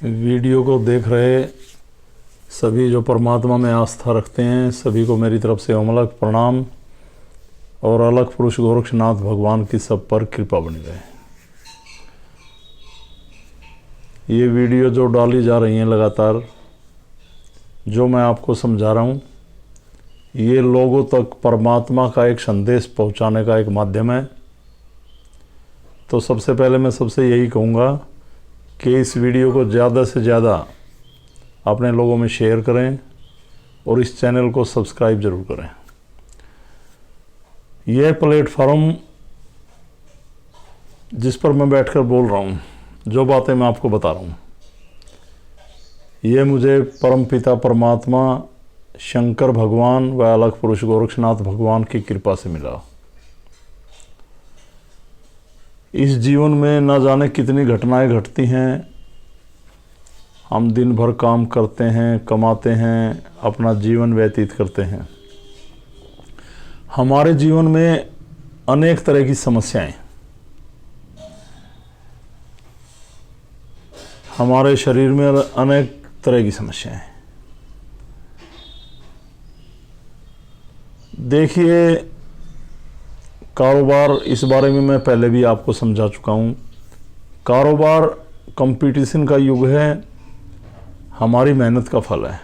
Video को देख रहे सभी जो परमात्मा में आस्था रखते हैं, सभी को मेरी तरफ से अमलक प्रणाम और अलग पुरुष गोरक्षनाथ भगवान की सब पर कृपा बनी रहे। ये वीडियो जो डाली जा रही हैं लगातार, जो मैं आपको समझा रहा हूँ, ये लोगों तक परमात्मा का एक संदेश पहुँचाने का एक माध्यम है। तो सबसे पहले मैं सबसे यही कहूँगा कि इस वीडियो को ज़्यादा से ज़्यादा अपने लोगों में शेयर करें और इस चैनल को सब्सक्राइब ज़रूर करें। यह प्लेटफॉर्म जिस पर मैं बैठकर बोल रहा हूँ, जो बातें मैं आपको बता रहा हूँ, ये मुझे परमपिता परमात्मा शंकर भगवान व अलग पुरुष गोरक्षनाथ भगवान की कृपा से मिला। इस जीवन में न जाने कितनी घटनाएं घटती हैं। हम दिन भर काम करते हैं, कमाते हैं, अपना जीवन व्यतीत करते हैं। हमारे जीवन में अनेक तरह की समस्याएं, हमारे शरीर में अनेक तरह की समस्याएं। देखिए, कारोबार, इस बारे में मैं पहले भी आपको समझा चुका हूँ। कारोबार कंपटीशन का युग है, हमारी मेहनत का फल है।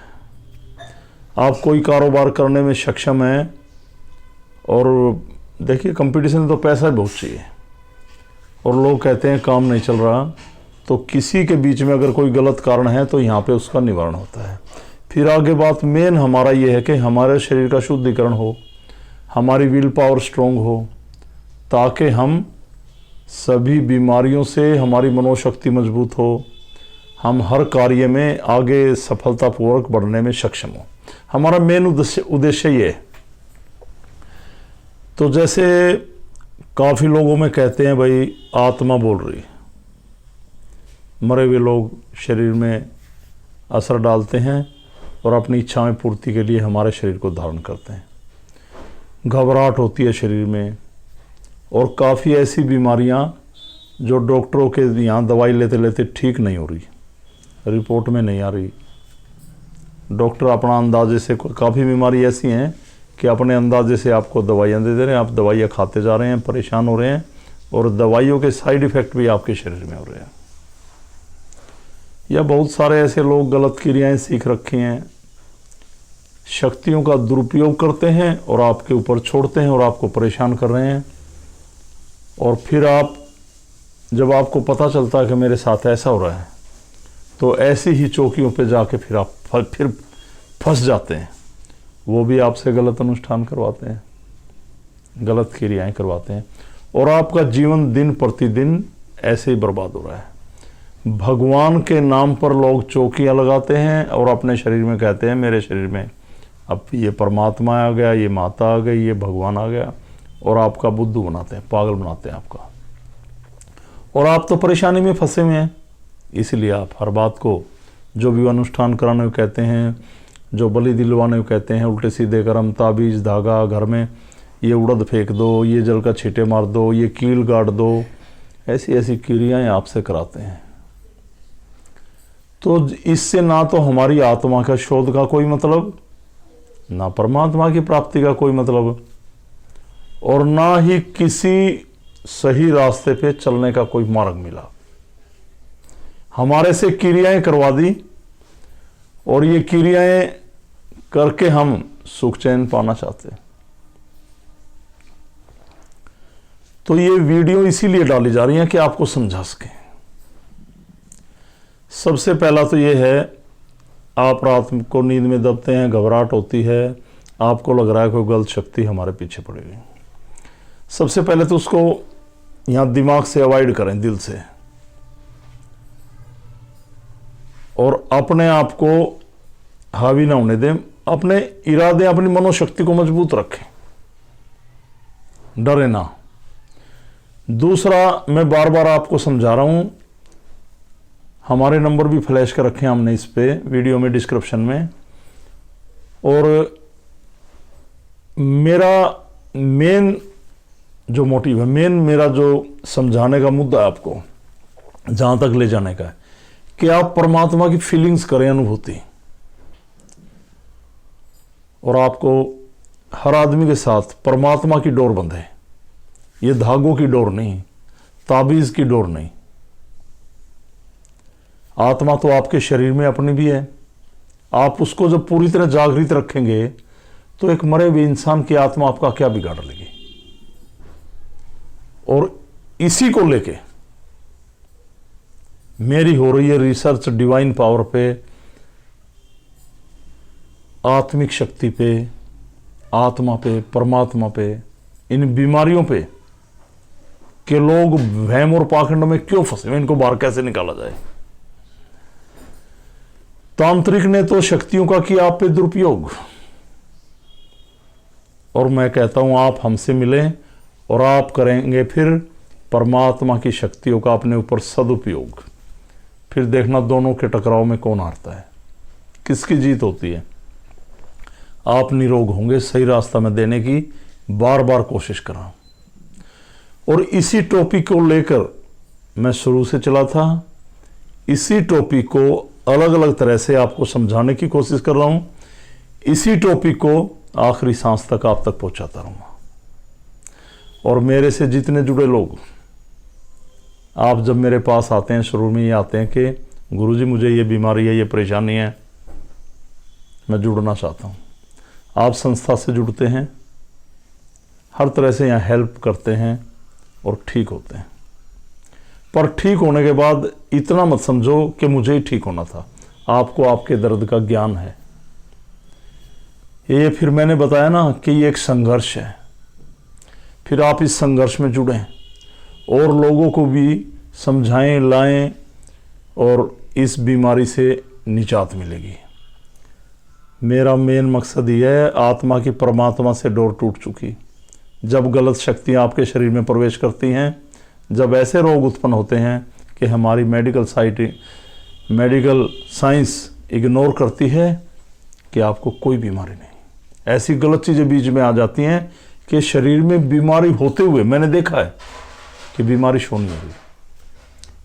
आप कोई कारोबार करने में सक्षम हैं, और देखिए कंपटीशन तो पैसा बहुत चाहिए, और लोग कहते हैं काम नहीं चल रहा, तो किसी के बीच में अगर कोई गलत कारण है तो यहाँ पे उसका निवारण होता है। फिर आगे बात मेन हमारा ये है कि हमारे शरीर का शुद्धिकरण हो, हमारी विल पावर स्ट्रोंग हो, ताकि हम सभी बीमारियों से, हमारी मनोशक्ति मजबूत हो, हम हर कार्य में आगे सफलतापूर्वक बढ़ने में सक्षम हो। हमारा मेन उद्देश्य ये है। तो जैसे काफ़ी लोगों में कहते हैं, भाई आत्मा बोल रही, मरे हुए लोग शरीर में असर डालते हैं और अपनी इच्छाएं पूर्ति के लिए हमारे शरीर को धारण करते हैं। घबराहट होती है शरीर में, और काफ़ी ऐसी बीमारियां जो डॉक्टरों के यहाँ दवाई लेते लेते ठीक नहीं हो रही, रिपोर्ट में नहीं आ रही। डॉक्टर अपना अंदाजे से, काफ़ी बीमारी ऐसी हैं कि अपने अंदाजे से आपको दवाइयाँ दे दे रहे हैं, आप दवाइयाँ खाते जा रहे हैं, परेशान हो रहे हैं, और दवाइयों के साइड इफ़ेक्ट भी आपके शरीर में हो रहे हैं। या बहुत सारे ऐसे लोग गलत क्रियाएं सीख रखी हैं, शक्तियों का दुरुपयोग करते हैं और आपके ऊपर छोड़ते हैं और आपको परेशान कर रहे हैं। और फिर आप, जब आपको पता चलता है कि मेरे साथ ऐसा हो रहा है, तो ऐसी ही चौकियों पे जाके फिर आप फिर फंस जाते हैं। वो भी आपसे गलत अनुष्ठान करवाते हैं, गलत क्रियाएं करवाते हैं, और आपका जीवन दिन प्रतिदिन ऐसे ही बर्बाद हो रहा है। भगवान के नाम पर लोग चौकियां लगाते हैं और अपने शरीर में कहते हैं, मेरे शरीर में अब ये परमात्मा आ गया, ये माता आ गई, ये भगवान आ गया, और आपका बुद्धू बनाते हैं, पागल बनाते हैं आपका, और आप तो परेशानी में फंसे हुए हैं। इसलिए आप हर बात को, जो भी अनुष्ठान कराने को कहते हैं, जो बलि दिलवाने को कहते हैं, उल्टे सीधे कर्म, ताबीज, धागा, घर में ये उड़द फेंक दो, ये जल का छींटे मार दो, ये कील गाड़ दो, ऐसी ऐसी क्रियाएं आपसे कराते हैं। तो इससे ना तो हमारी आत्मा का शोध का कोई मतलब, ना परमात्मा की प्राप्ति का कोई मतलब, और ना ही किसी सही रास्ते पे चलने का कोई मार्ग मिला। हमारे से क्रियाएं करवा दी, और ये क्रियाएं करके हम सुख चैन पाना चाहते हैं। तो ये वीडियो इसीलिए डाली जा रही है कि आपको समझा सके। सबसे पहला तो ये है, आप रात को नींद में दबते हैं, घबराहट होती है, आपको लग रहा है कोई गलत शक्ति हमारे पीछे पड़ी हुई। सबसे पहले तो उसको यहाँ दिमाग से अवॉइड करें, दिल से, और अपने आप को हावी ना होने दें। अपने इरादे, अपनी मनोशक्ति को मजबूत रखें, डरे ना। दूसरा, मैं बार बार आपको समझा रहा हूं, हमारे नंबर भी फ्लैश कर रखे हैं हमने इस पे वीडियो में, डिस्क्रिप्शन में। और मेरा मेन जो मोटिव है, मेरा जो समझाने का मुद्दा है आपको, जहाँ तक ले जाने का है, कि आप परमात्मा की फीलिंग्स करें, अनुभूति। और आपको हर आदमी के साथ परमात्मा की डोर बंधे, ये धागों की डोर नहीं, ताबीज की डोर नहीं। आत्मा तो आपके शरीर में अपनी भी है, आप उसको जब पूरी तरह जागृत रखेंगे तो एक मरे हुए इंसान की आत्मा आपका क्या बिगाड़ लेगी। और इसी को लेके मेरी हो रही है रिसर्च डिवाइन पावर पे, आत्मिक शक्ति पे, आत्मा पे, परमात्मा पे, इन बीमारियों पे कि लोग वहम और पाखंड में क्यों फंसे हुए, इनको बाहर कैसे निकाला जाए। तांत्रिक ने तो शक्तियों का किया आप पे दुरुपयोग, और मैं कहता हूं आप हमसे मिलें और आप करेंगे फिर परमात्मा की शक्तियों का अपने ऊपर सदुपयोग। फिर देखना दोनों के टकराव में कौन हारता है, किसकी जीत होती है। आप निरोग होंगे, सही रास्ता में देने की बार बार कोशिश कर रहा हूं। और इसी टॉपिक को लेकर मैं शुरू से चला था, इसी टॉपिक को अलग अलग तरह से आपको समझाने की कोशिश कर रहा हूं, इसी टॉपिक को आखिरी सांस तक आप तक पहुंचाता रहूंगा। और मेरे से जितने जुड़े लोग, आप जब मेरे पास आते हैं, शुरू में ये आते हैं कि गुरुजी मुझे ये बीमारी है, ये परेशानी है, मैं जुड़ना चाहता हूँ। आप संस्था से जुड़ते हैं, हर तरह से यहाँ हेल्प करते हैं और ठीक होते हैं। पर ठीक होने के बाद इतना मत समझो कि मुझे ही ठीक होना था, आपको आपके दर्द का ज्ञान है। ये फिर मैंने बताया ना कि ये एक संघर्ष है, फिर आप इस संघर्ष में जुड़ें और लोगों को भी समझाएं, लाएं, और इस बीमारी से निजात मिलेगी। मेरा मेन मकसद ये है, आत्मा की परमात्मा से डोर टूट चुकी। जब गलत शक्तियाँ आपके शरीर में प्रवेश करती हैं, जब ऐसे रोग उत्पन्न होते हैं कि हमारी मेडिकल साइंस इग्नोर करती है कि आपको कोई बीमारी नहीं, ऐसी गलत चीज़ें बीच में आ जाती हैं कि शरीर में बीमारी होते हुए मैंने देखा है कि बीमारी शो नहीं हो गई,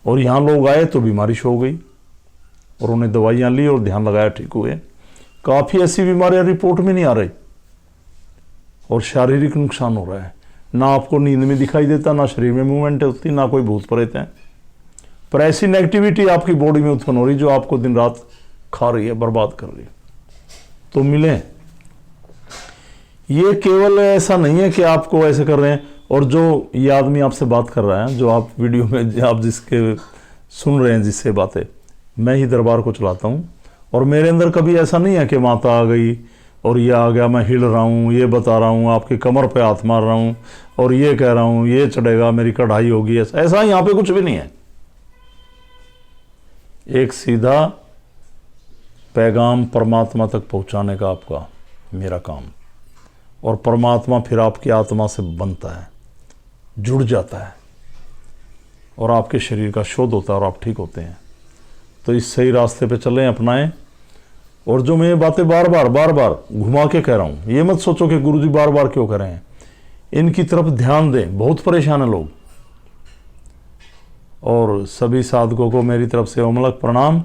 और यहाँ लोग आए तो बीमारी शो हो गई और उन्हें दवाइयाँ ली और ध्यान लगाया, ठीक हुए। काफ़ी ऐसी बीमारियाँ रिपोर्ट में नहीं आ रही और शारीरिक नुकसान हो रहा है, ना आपको नींद में दिखाई देता, ना शरीर में मूवमेंट होती, ना कोई भूत प्रेत है, पर ऐसी नेगेटिविटी आपकी बॉडी में उत्पन्न हो रही जो आपको दिन रात खा रही है, बर्बाद कर रही है। तो मिलें, ये केवल ऐसा नहीं है कि आपको ऐसे कर रहे हैं। और जो ये आदमी आपसे बात कर रहा है, जो आप वीडियो में आप जिसके सुन रहे हैं, जिससे बातें, मैं ही दरबार को चलाता हूँ, और मेरे अंदर कभी ऐसा नहीं है कि माता आ गई और ये आ गया, मैं हिल रहा हूँ, ये बता रहा हूँ, आपकी कमर पे हाथ मार रहा हूँ और ये कह रहा हूँ ये चढ़ेगा, मेरी कढ़ाई होगी, ऐसा यहाँ पे कुछ भी नहीं है। एक सीधा पैगाम परमात्मा तक पहुँचाने का आपका मेरा काम, और परमात्मा फिर आपकी आत्मा से बनता है, जुड़ जाता है, और आपके शरीर का शोध होता है और आप ठीक होते हैं। तो इस सही रास्ते पे चलें, अपनाएं। और जो मैं ये बातें बार बार घुमा के कह रहा हूँ, ये मत सोचो कि गुरुजी बार बार क्यों कह रहे हैं, इनकी तरफ ध्यान दें। बहुत परेशान है लोग। और सभी साधकों को मेरी तरफ से अमलक प्रणाम।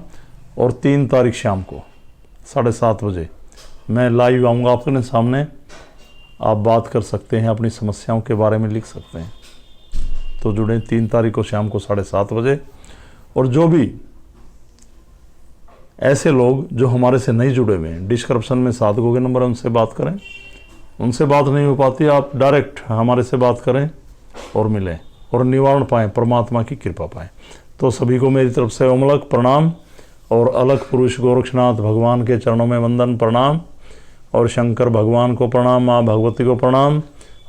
और 3 तारीख शाम को 7:30 बजे मैं लाइव आऊँगा आपके सामने। आप बात कर सकते हैं, अपनी समस्याओं के बारे में लिख सकते हैं। तो जुड़ें 3 तारीख को शाम को 7:30 बजे। और जो भी ऐसे लोग जो हमारे से नहीं जुड़े हुए हैं, डिस्क्रिप्शन में साधकों के नंबर है, उनसे बात करें। उनसे बात नहीं हो पाती, आप डायरेक्ट हमारे से बात करें और मिलें और निवारण पाएँ, परमात्मा की कृपा पाएँ। तो सभी को मेरी तरफ से अमलक प्रणाम। और अलग पुरुष गोरक्षनाथ भगवान के चरणों में वंदन प्रणाम। और शंकर भगवान को प्रणाम, माँ भगवती को प्रणाम।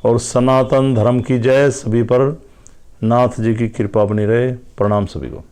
और सनातन धर्म की जय। सभी पर नाथ जी की कृपा बनी रहे। प्रणाम सभी को।